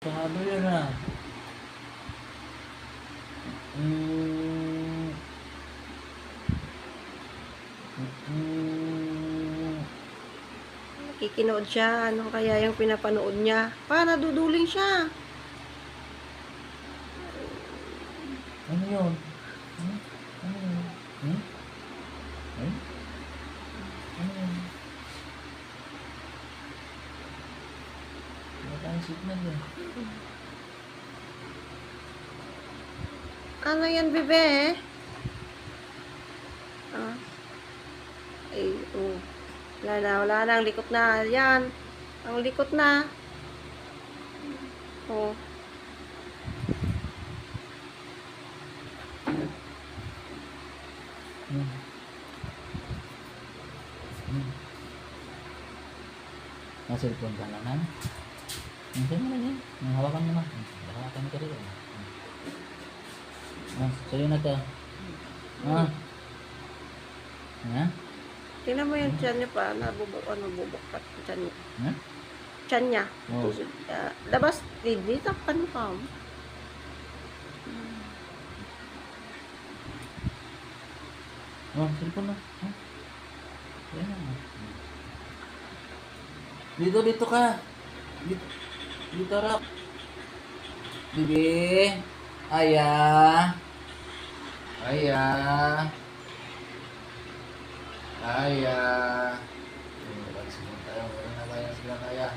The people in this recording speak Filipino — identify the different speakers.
Speaker 1: Sabi yun ah. Mm,
Speaker 2: Nakikinood siya. Ano kaya yung pinapanood niya? Para duduling siya.
Speaker 1: ano yun? Hmm? Ano yun? Hmm? Hmm? Ano yun? Wala tayong signal eh.
Speaker 2: Ano yan, bebe? Ah, ay, oh. Wala na. Ang likot na. Yan. Ang likot na. Oh.
Speaker 1: Hmm. Hmm. Nasa-cellphone ka naman. Sa'yo mo na yan. Hawakan mo na. Hawakan ka rin. Sa'yo na to. Ha?
Speaker 2: Tingnan mo yung tiyan niya pa. Bubukkat yung tiyan niya.
Speaker 1: Ha?
Speaker 2: Tiyan niya.
Speaker 1: Oh.
Speaker 2: Labas. Hindi, takpan pa.
Speaker 1: Cellphone na. Ayan na. Dito ka. Dito rap. Bibi. Aya. Aya. Aya. Alis mo tayo. Wala na kaya sila kaya.